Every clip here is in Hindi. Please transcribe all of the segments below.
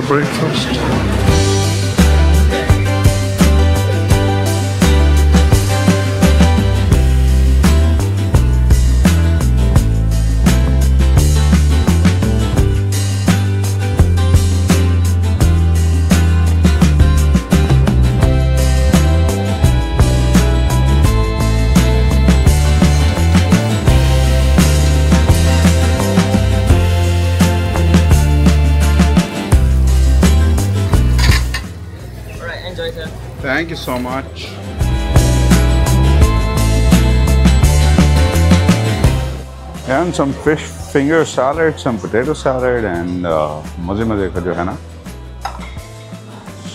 breakfast. Enjoy, sir. Thank you so much. And some fish finger salad, some potato salad, and मज़े का जो है ना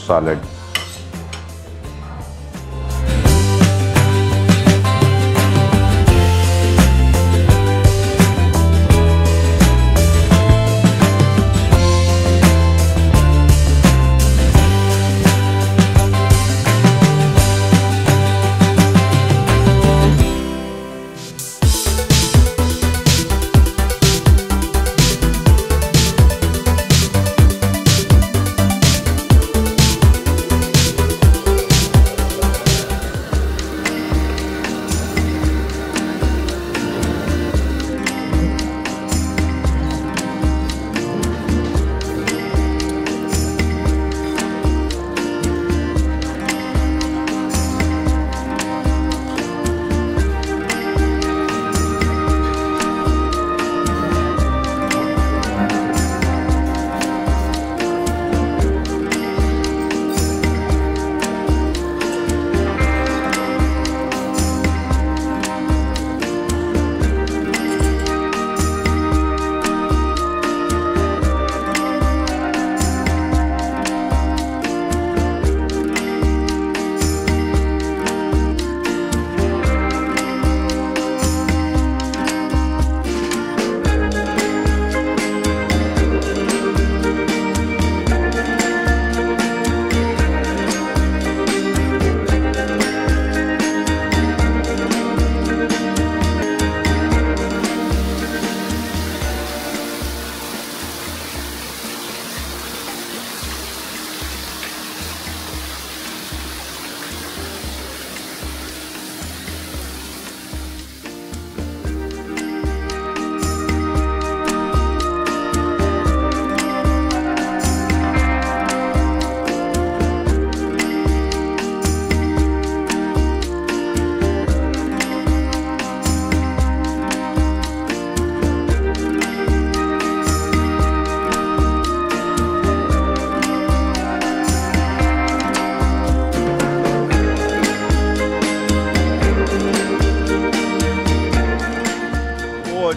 salad.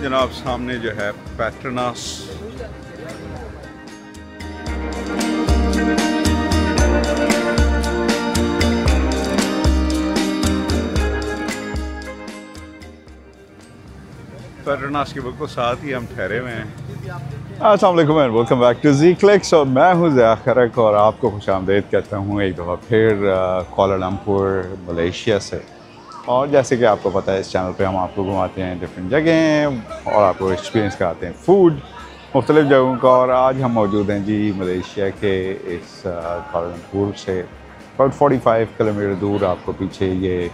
जनाब सामने जो है पेट्रोनास पेट्रोनास के बिल्कुल साथ ही हम ठहरे हुए हैं। अस्सलाम वालेकुम and welcome back to G clicks और मैं हूं ज़िया खरक और आपको खुशामदीद कहता हूं एक दफ़ा फिर कुआलालंपुर मलेशिया से। और जैसे कि आपको पता है इस चैनल पे हम आपको घुमाते हैं डिफरेंट जगह और आपको एक्सपीरियंस कराते हैं फूड मुख्तलिफ़ जगहों का। और आज हम मौजूद हैं जी मलेशिया के इस कुआलालंपुर से अबाउट 45 किलोमीटर दूर। आपको पीछे ये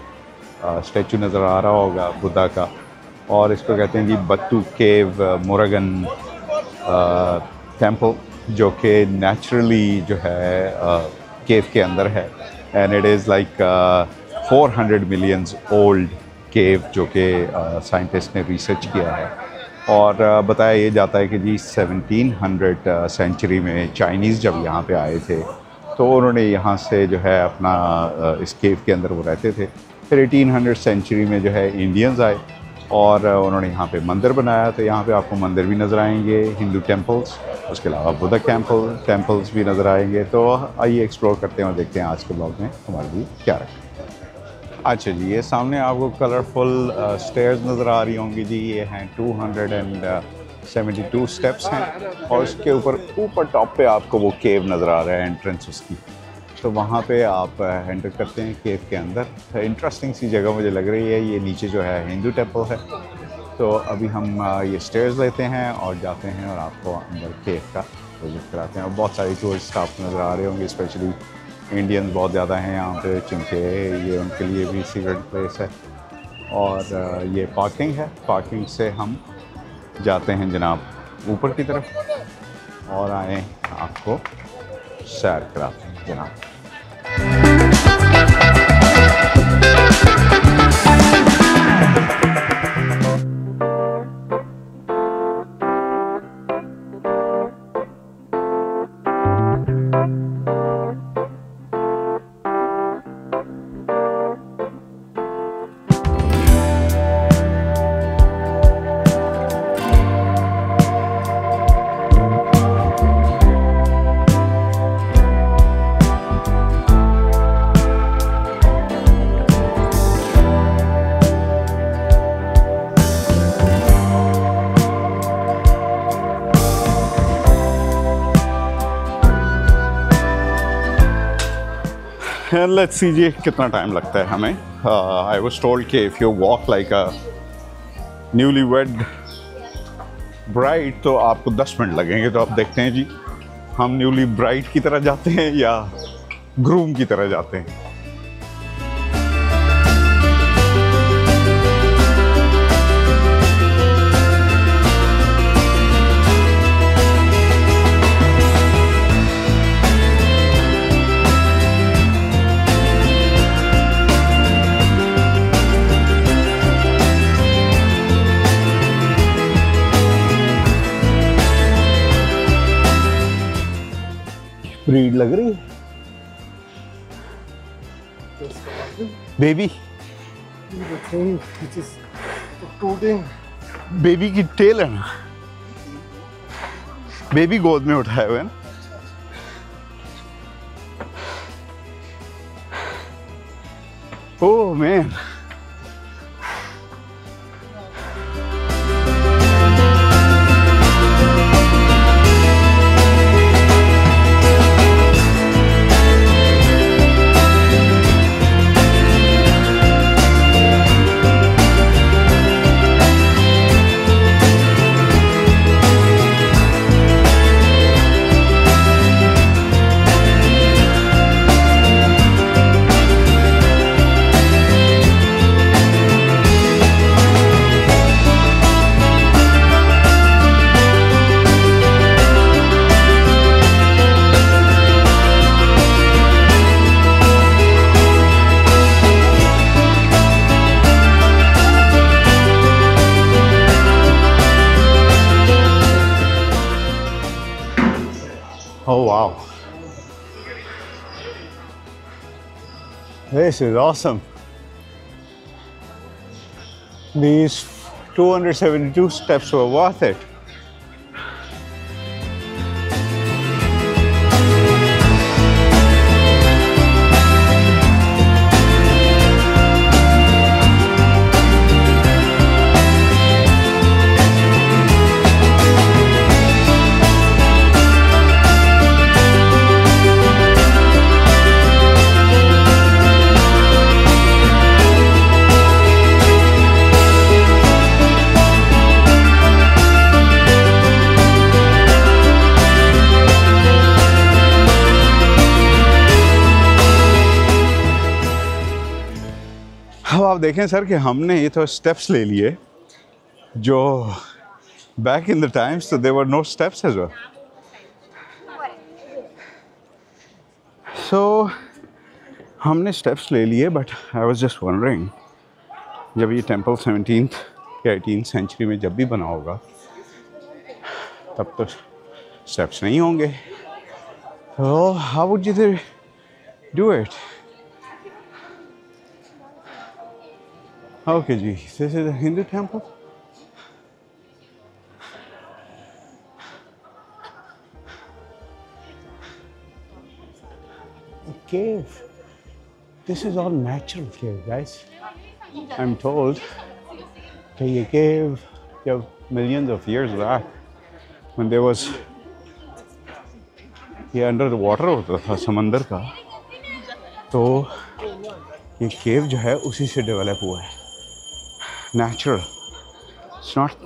स्टैचू नज़र आ रहा होगा बुद्धा का और इसको कहते हैं जी बत्तू केव मोरगन टेम्पल, जो कि नेचुरली जो है केव के अंदर है। And it is like 400 millions old cave, जो कि साइंटिस्ट ने रिसर्च किया है। और बताया ये जाता है कि जी 1700 सेंचुरी में चाइनीज़ जब यहाँ पे आए थे तो उन्होंने यहाँ से जो है अपना इस केव के अंदर वो रहते थे। फिर 1800 सेंचुरी में जो है इंडियंस आए और उन्होंने यहाँ पे मंदिर बनाया। तो यहाँ पे आपको मंदिर भी नज़र आएंगे, हिंदू टेम्पल्स, उसके अलावा बुद्धा टेम्पल्स भी नज़र आएंगे। तो आइए एक्सप्लोर करते हैं और देखते हैं आज के ब्लॉग में हमारे लिए क्या रखा। अच्छा जी, ये सामने आपको कलरफुल स्टेयर्स नज़र आ रही होंगी जी। ये हैं 272 स्टेप्स हैं और उसके ऊपर टॉप पे आपको वो केव नज़र आ रहा है, एंट्रेंस उसकी। तो वहाँ पे आप एंटर करते हैं केव के अंदर। इंटरेस्टिंग सी जगह मुझे लग रही है। ये नीचे जो है हिंदू टेम्पल है। तो अभी हम ये स्टेयर्स लेते हैं और जाते हैं और आपको अंदर केव का आपको विजिट कराते हैं। और बहुत सारे टूरिस्ट आपको नज़र आ रहे होंगे, स्पेशली इंडियंस बहुत ज़्यादा हैं यहाँ पे, क्योंकि ये उनके लिए भी सीक्रेट प्लेस है। और ये पार्किंग है, पार्किंग से हम जाते हैं जनाब ऊपर की तरफ और आए आपको सैर कराते हैं जनाब। लेट्स सी जी कितना टाइम लगता है हमें। आई वाज टोल्ड कि if you walk like a newly wed bride तो आपको 10 मिनट लगेंगे। तो आप देखते हैं जी, हम न्यूली ब्राइड की तरह जाते हैं या ग्रूम की तरह जाते हैं। ब्रीड लग रही है बेबी, बेबी की टेल है ना, बेबी गोद में उठाए हुए हैं ना। Oh man, oh wow, this is awesome. These 272 steps were worth it. अब आप देखें सर कि हमने ये तो स्टेप्स ले लिए जो बैक इन द टाइम्स तो there were no steps as well. So हमने स्टेप्स ले लिए, but I was just wondering, जब ये टेंपल 17th या 18th सेंचुरी में जब भी बना होगा तब तो स्टेप्स नहीं होंगे। तो how would you do it? Okay, जी, this is a Hindu temple. A cave. This is all natural cave, guys. I'm told that ये cave, जब millions of years back, when there was ये under the water होता था समंदर का, तो ये cave जो है उसी से develop हुआ है। Natural. It's not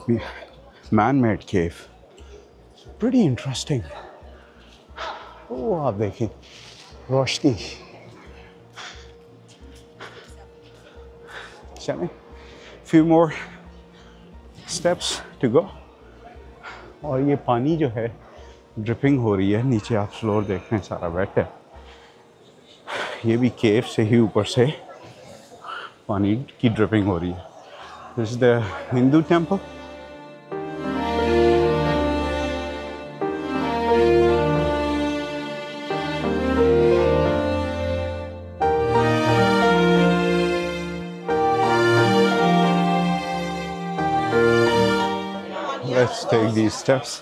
man-made cave. It's pretty interesting. वो आप देखें रोशनी। चलें, few more steps to go. और ये पानी जो है ड्रिपिंग हो रही है नीचे, आप फ्लोर देख रहे हैं सारा वेट है। ये भी केव से ही ऊपर से पानी की ड्रिपिंग हो रही है। This is the Hindu temple. Let's take these steps.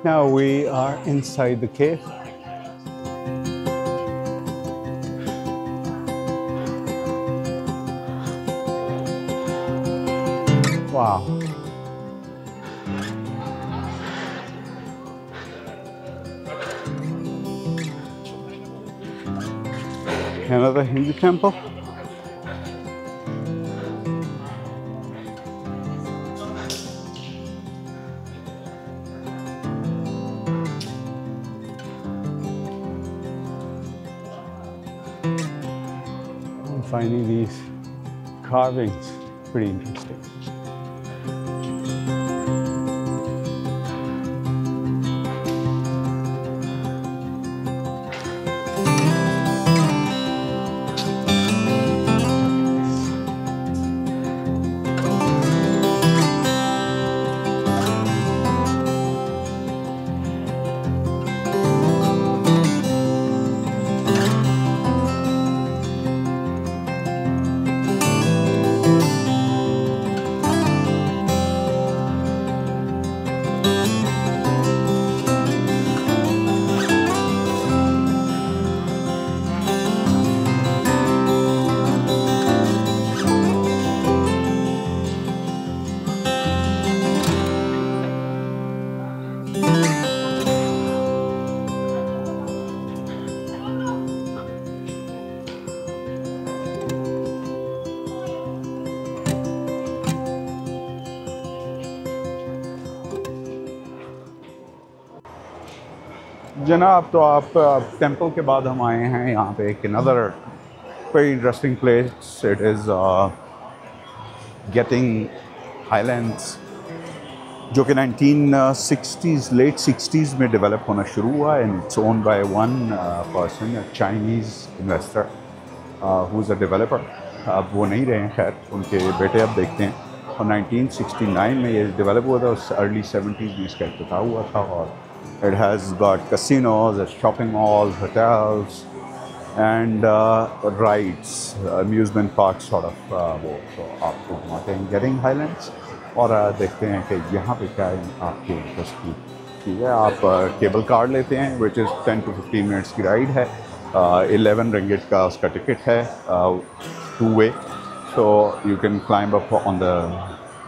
Now we are inside the cave. Wow. Another Hindu temple. I'm finding these carvings pretty interesting. जनाब, तो आप टेंपल के बाद हम आए हैं यहाँ पे एक another very interesting place. It is getting highlands, जो कि 1960s लेट 60s में डेवलप होना शुरू हुआ। And its own by one person, Chinese investor who is a developer. अब वो नहीं रहे हैं, खैर उनके बेटे अब देखते हैं। और 1969 में ये डेवलप हुआ था, अर्ली 70s में इसका इफ्तिताह हुआ था। और it has got casinos, a shopping malls, hotels, and rides, amusement parks sort of वो तो आपको घुमाते हैं गेटिंग हाईलैंड्स। और देखते हैं कि यहाँ पे क्या है आपके इंटरेस्ट की चीज़ है। आप केबल कार लेते हैं, विच इज़ 10 to 15 मिनट्स की राइड है। 11 रिंगिट का उसका टिकट है, 2 way, so you can climb up on the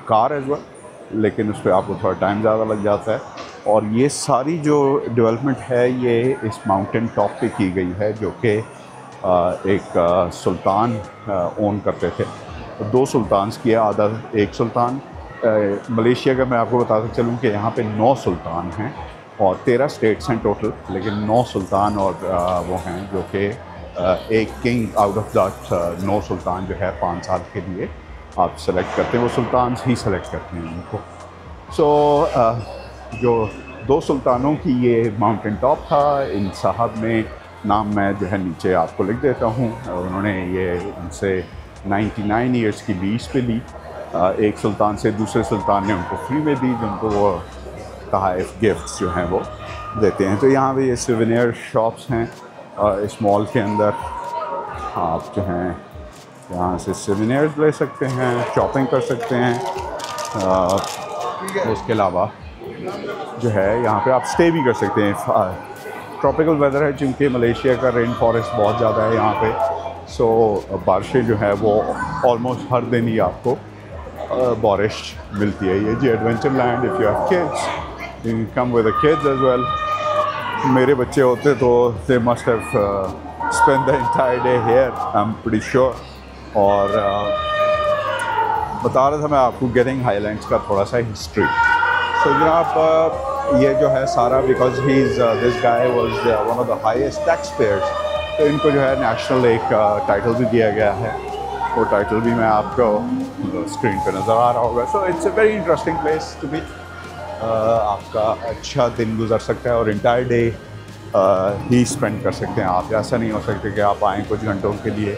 car as well, लेकिन उस पर आपको थोड़ा टाइम ज़्यादा लग जाता है। और ये सारी जो डेवलपमेंट है ये इस माउंटेन टॉप पे की गई है, जो कि एक सुल्तान ओन करते थे। 2 सुल्तान्स किया, आधा एक सुल्तान। मलेशिया का मैं आपको बताता चलूँ कि यहाँ पे 9 सुल्तान हैं और 13 स्टेट्स हैं टोटल, लेकिन 9 सुल्तान और वो हैं जो कि एक किंग आउट ऑफ दैट 9 सुल्तान जो है 5 साल के लिए आप सेलेक्ट करते हैं, वो सुल्तान ही सेलेक्ट करते हैं उनको। सो जो 2 सुल्तानों की ये माउंटेन टॉप था। इन साहब ने नाम मैं जो है नीचे आपको लिख देता हूँ। उन्होंने ये इनसे 99 ईयर्स की लीज पे ली। एक सुल्तान से दूसरे सुल्तान ने उनको फ्री में दी, जिनको वो तहफ़ गिफ्ट्स जो हैं वो देते हैं। तो यहाँ पे ये सिवेनियर शॉप्स हैं इस मॉल के अंदर। आप जो हैं यहाँ से सिवेनियर्स ले सकते हैं, शॉपिंग कर सकते हैं। उसके अलावा जो है यहाँ पे आप स्टे भी कर सकते हैं। ट्रॉपिकल वेदर है, चूँकि मलेशिया का रेन फॉरेस्ट बहुत ज़्यादा है यहाँ पे, सो बारिशें जो है वो ऑलमोस्ट हर दिन ही आपको बारिश मिलती है। ये जी adventure land, if you have kids You can come with the kids as well. मेरे बच्चे होते तो they must have spent the entire day here, I'm pretty sure. और बता रहा था मैं आपको गेटिंग हाईलैंड्स का थोड़ा सा हिस्ट्री। तो जनाब ये जो है सारा because he is this guy was one of the highest tax payers, तो इनको जो है नेशनल एक टाइटल भी दिया गया है। वो टाइटल भी मैं आपको स्क्रीन पे नज़र आ रहा होगा। So it's a very interesting place to be. आपका अच्छा दिन गुजर सकता है और इंटायर डे ही स्पेंड कर सकते हैं आप। ऐसा नहीं हो सकता कि आप आएँ कुछ घंटों के लिए,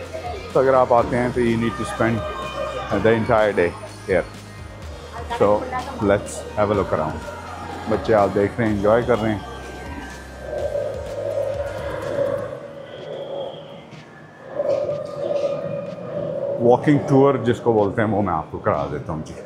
तो अगर आप आते हैं तो you need to spend the entire day here. So let's have a look around. बच्चे आप देख रहे हैं, एंजॉय कर रहे हैं। वॉकिंग टूर जिसको बोलते हैं वो मैं आपको करा देता हूँ जी।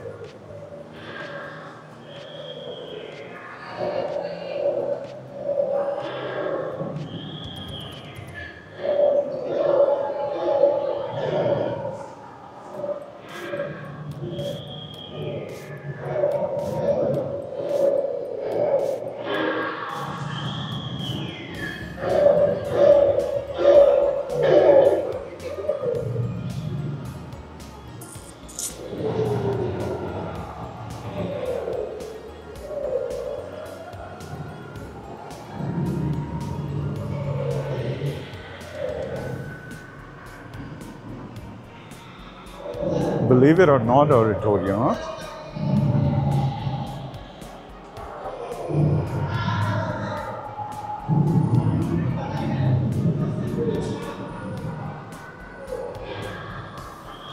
Believe it or not, auditorium, huh?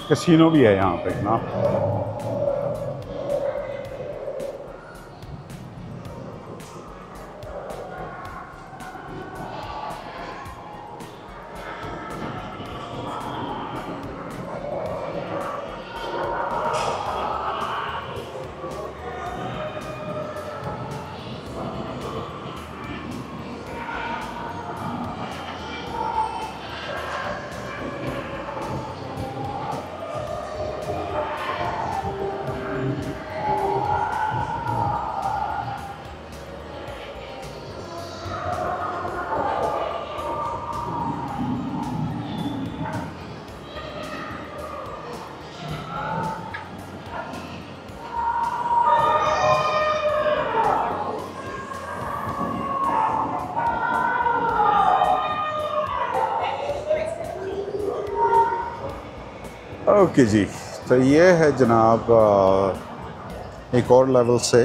Casino भी है यहाँ पे ना। ओके जी, तो ये है जनाब एक और लेवल से।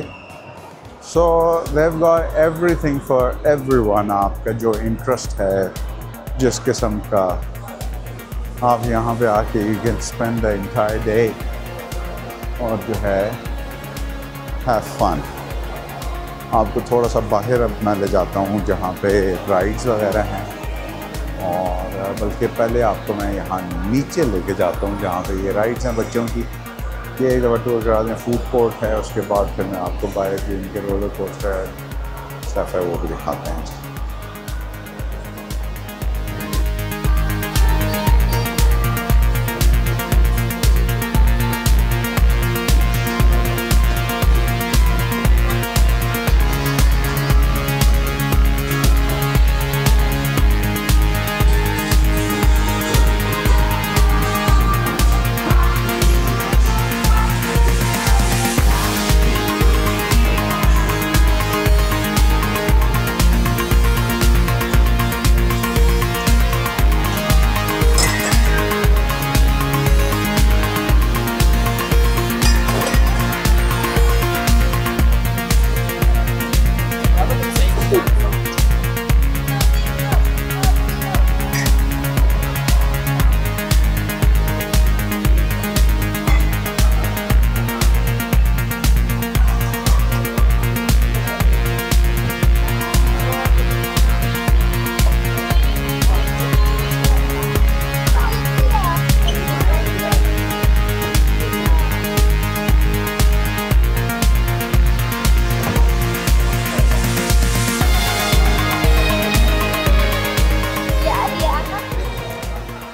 सो they've got everything for everyone। आपका जो इंटरेस्ट है जिस किस्म का, आप यहाँ पे आके you can spend the entire day और जो है have fun। आपको थोड़ा सा बाहर अब मैं ले जाता हूँ जहाँ पे राइड्स वगैरह हैं, और बल्कि पहले आपको मैं यहाँ नीचे लेके जाता हूँ जहाँ पे ये राइड्स हैं बच्चों की। ये एक दफ़ा टूर करा दें। फूड कोर्ट है, उसके बाद फिर मैं आपको बाहर जो इनके रोलर कोस्टर स्टफ है वो भी दिखाते हैं।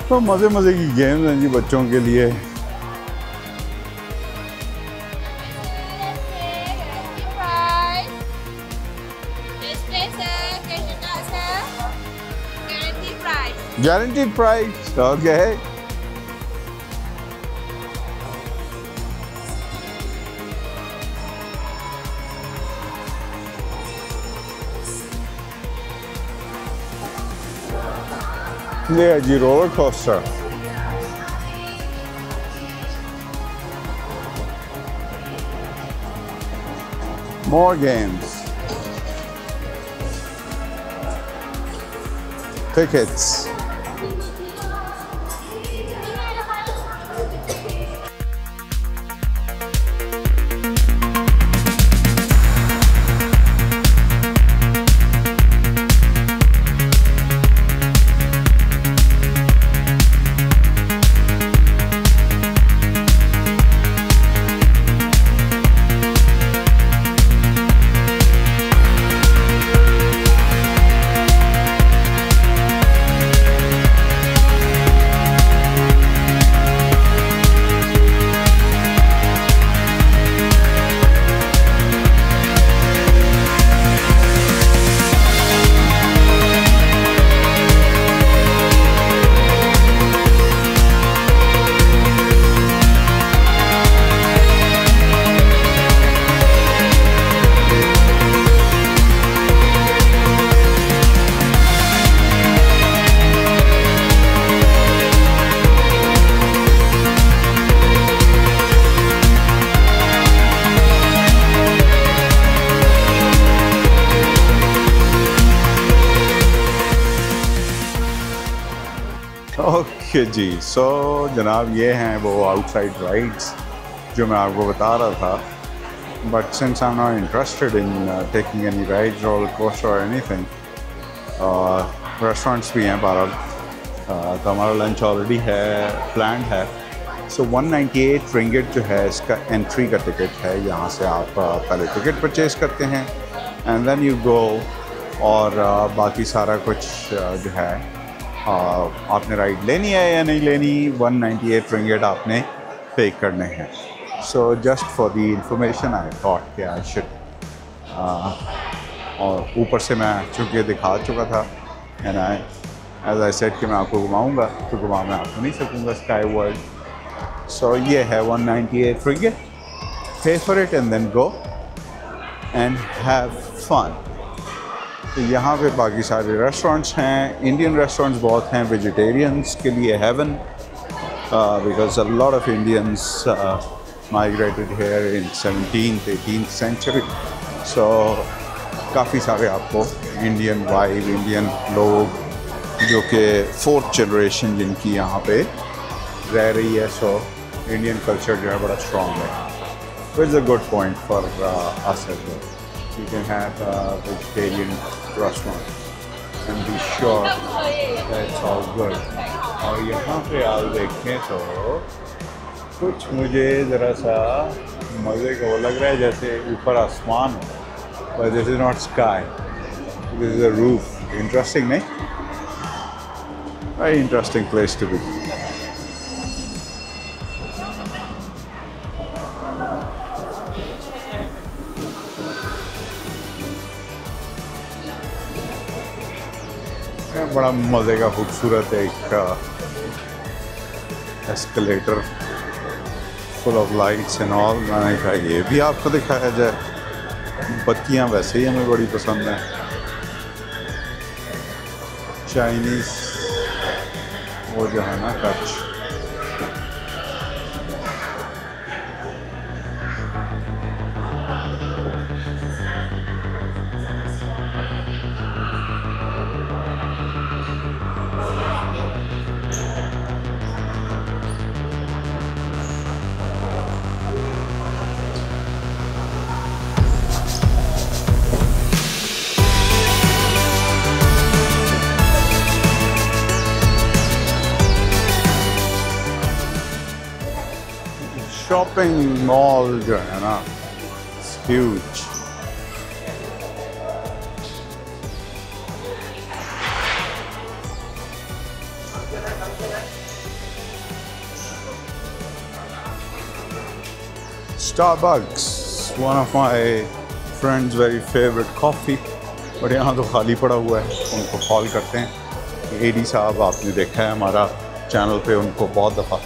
तो मज़े मज़े की गेम्स हैं जी बच्चों के लिए। Guaranteed price. Okay. Yeah, जी roller coaster. More games. Tickets. Okay जी, सो जनाब ये हैं वो आउटसाइड राइड्स जो मैं आपको बता रहा था, but since I am not interested in taking any rides roller coaster और एनीथिंग, रेस्टोरेंट्स भी हैं बहरहाल, तो हमारा लंच ऑलरेडी है प्लान्ड है। सो 198 रिंगिट जो है इसका एंट्री का टिकट है। यहाँ से आप पहले टिकट परचेज करते हैं एंड देन यू गो, और बाकी सारा कुछ जो है आपने राइड लेनी है या नहीं लेनी, 198 रिंगिट आपने पे करने हैं। So just for the information I thought कि आई शुड, और ऊपर से मैं चूँकि दिखा चुका था and I as I said कि मैं आपको घुमाऊँगा, तो घुमा मैं आपको नहीं सकूँगा स्काई वर्ल्ड। सो ये है 198 ringgit, pay for it and then go and have fun. तो यहाँ पे बाकी सारे रेस्टोरेंट्स हैं, इंडियन रेस्टोरेंट्स बहुत हैं, वेजिटेरियंस के लिए heaven, because a lot of Indians migrated here in 17th 18th century. सो काफ़ी सारे आपको इंडियन वाइब, इंडियन लोग जो कि 4th जनरेशन जिनकी यहाँ पे रह रही है, सो इंडियन कल्चर जो है बड़ा स्ट्रॉन्ग है। It's a good point for us as well. You can have a vegetarian restaurant and be sure that it's all good. और यहाँ पे आप देखें तो कुछ मुझे ज़रा सा मज़े का वो लग रहा है जैसे ऊपर आसमान हो, but this is not sky, this is a roof. Interesting, नहीं? Very interesting place to be. बड़ा मज़े का खूबसूरत एक escalator full of lights and all. मैंने कहा ये भी आपको दिखाया जाए। बत्तियां वैसे ही हमें बड़ी पसंद हैं, चाइनीज़ वो जो है ना टच। शॉपिंग मॉल जो है ना, huge. Starbucks, one of my friends very favorite coffee, but यहाँ तो खाली पड़ा हुआ है, उनको कॉल करते हैं एडी साहब आपने देखा है हमारा चैनल पे उनको बहुत दफ़ा,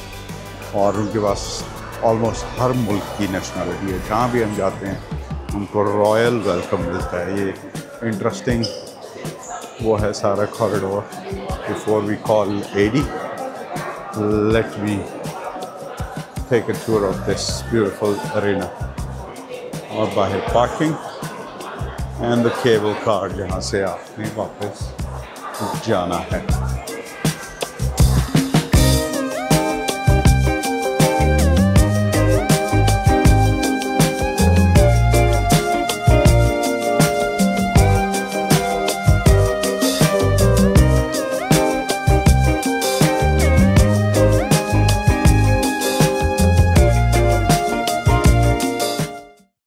और उनके पास ऑलमोस्ट हर मुल्क की नेशनलिटी है। जहाँ भी हम जाते हैं उनको रॉयल वेलकम मिलता है। ये इंटरेस्टिंग वो है सारा corridor. Before we call a day, let me take a tour of this beautiful arena. और बाहर parking and the cable car जहाँ से आपने वापस जाना है।